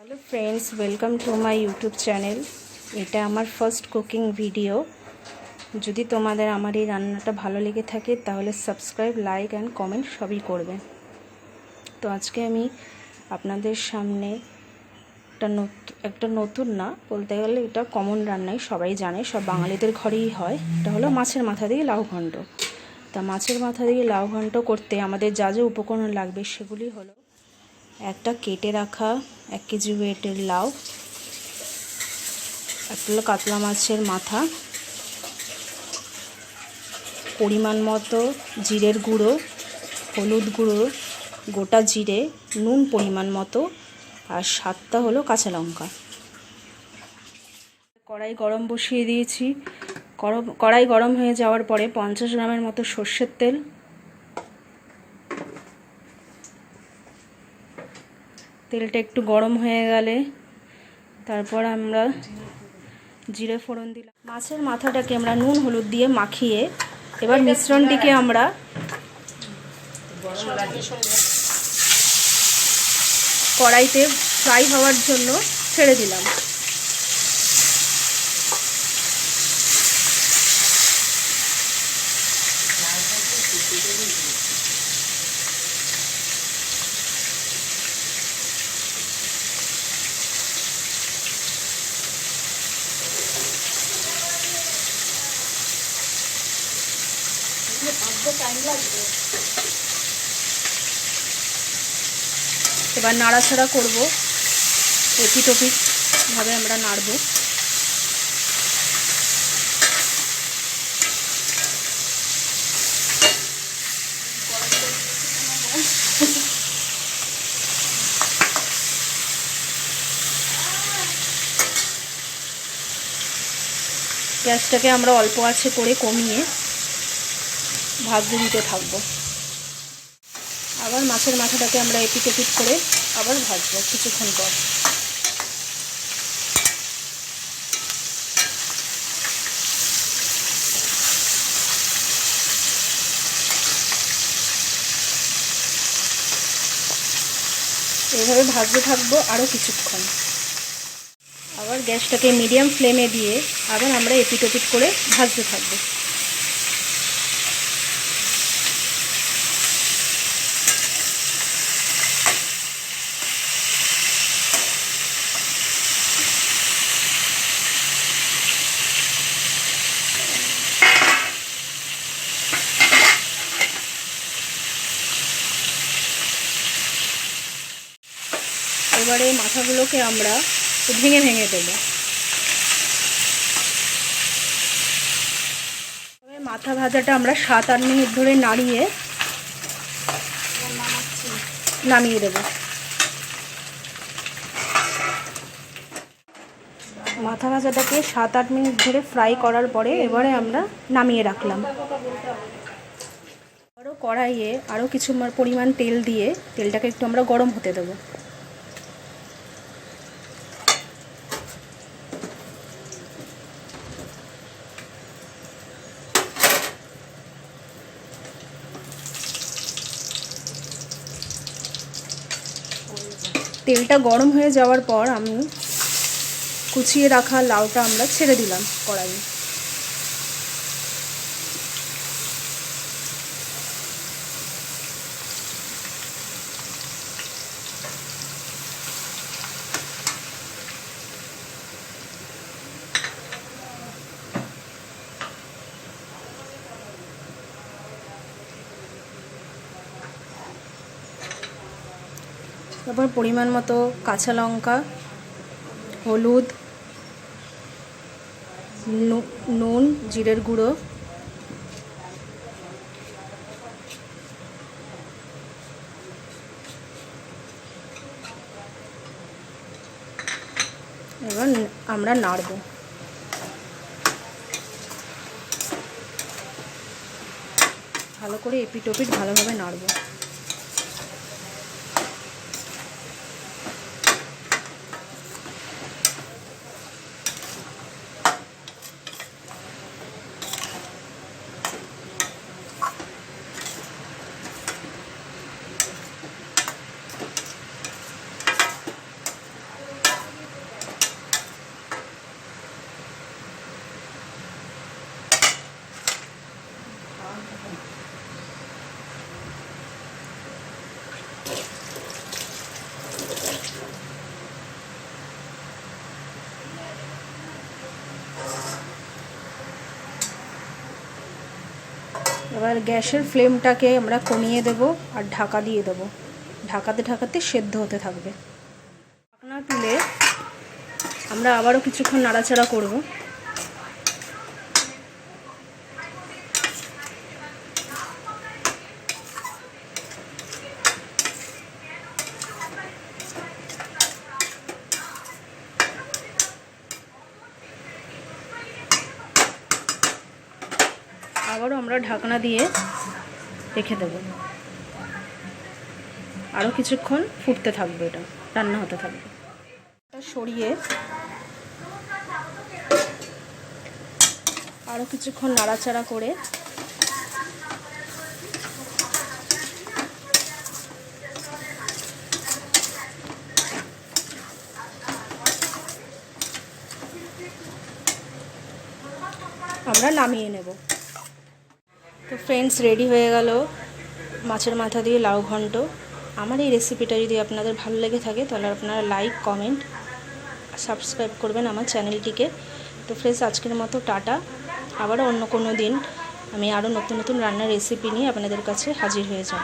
Hello friends, welcome to my YouTube channel. এটা আমার first cooking video. যদি তোমাদের আমার এই রান্নাটা ভালো লেগে থাকে তাহলে সাবস্ক্রাইব, লাইক অ্যান্ড কমেন্ট সবই করবেন। তো আজকে আমি আপনাদের সামনে একটা নতুন না বলতে গেলে এটা কমন রান্নাই, সবাই জানে, সব বাঙালিদের ঘরেই হয়। এটা হলো মাছের মাথা দিয়ে লাউ ঘন্ট। তা মাছের মাথা দিয়ে লাউ ঘন্ট করতে আমাদের যা যা উপকরণ লাগবে সেগুলি হলো একটা কেটে রাখা 1 কেজি ওয়েটের লাউ, একটা হলো কাতলা মাছের মাথা, পরিমাণ মতো জিরের গুঁড়ো, হলুদ গুঁড়ো, গোটা জিরে, নুন পরিমাণ মতো, আর 7টা হলো কাঁচা লঙ্কা। কড়াই গরম বসিয়ে দিয়েছি। কড়াই গরম হয়ে যাওয়ার পরে 50 গ্রামের মতো সর্ষের তেল, তেলটা একটু গরম হয়ে গেলে তারপর আমরা জিরে ফোড়ন দিলাম। মাছের মাথাটাকে আমরা নুন হলুদ দিয়ে মাখিয়ে এবার মিশ্রণটিকে আমরা কড়াইতে ফ্রাই হওয়ার জন্য ছেড়ে দিলাম। এবার নাড়াচাড়া করব, এপিট ওপিট ভাবে আমরা নাড়ব। গ্যাসটাকে আমরা অল্প আঁচে করে কমিয়ে ভাজতে দিতে থাকবো। আবার মাছের মাথাটাকে আমরা এপিট ওপিট করে আবার ভাজবো কিছুক্ষণ পর। এইভাবে ভাজতে থাকবো আরও কিছুক্ষণ। আবার গ্যাসটাকে মিডিয়াম ফ্লেমে দিয়ে আবার আমরা এপিট ওপিট করে ভাজতে থাকবো। এবারে মাথাগুলোকে আমরা ভেঙে ভেঙে দেবো। মাথা ভাজাটা আমরা 7-8 মিনিট ধরে নাড়িয়ে নামিয়ে দেব। মাথা ভাজাটাকে 7-8 মিনিট ধরে ফ্রাই করার পরে এবারে আমরা নামিয়ে রাখলাম। আরও কড়াইয়ে আরও কিছু পরিমাণ তেল দিয়ে তেলটাকে একটু আমরা গরম হতে দেবো। তেলটা গরম হয়ে যাওয়ার পর আমি কুচিয়ে রাখা লাউটা আমরা ছেড়ে দিলাম কড়াইয়ে। তারপর পরিমাণ মতো কাঁচা লঙ্কা, হলুদ, নুন, জিরের গুঁড়ো, এবার আমরা নাড়ব। ভালো করে এপিট ওপিট ভালোভাবে নাড়ব। এবার গ্যাসের ফ্লেমটাকে আমরা কমিয়ে দেব আর ঢাকা দিয়ে দেব। ঢাকাতে ঢাকাতে সেদ্ধ হতে থাকবে। ঢাকনা তুলে আমরা আবারও কিছুক্ষণ নাড়াচাড়া করব। আবারও আমরা ঢাকনা দিয়ে রেখে দেব। আরও কিছুক্ষণ ফুটতে থাকবে, এটা রান্না হতে থাকবে। এটা সরিয়ে আরও কিছুক্ষণ নাড়াচাড়া করে আমরা নামিয়ে নেব। তো ফ্রেন্ডস, রেডি হয়ে গেল মাছের মাথা দিয়ে লাউ ঘন্ট। আমার এই রেসিপিটা যদি আপনাদের ভালো লেগে থাকে তাহলে আপনারা লাইক, কমেন্ট, সাবস্ক্রাইব করবেন আমার চ্যানেলটিকে। তো ফ্রেন্ডস, আজকের মতো টাটা। আবারও অন্য কোনো দিন আমি আরও নতুন নতুন রান্নার রেসিপি নিয়ে আপনাদের কাছে হাজির হয়ে যাব।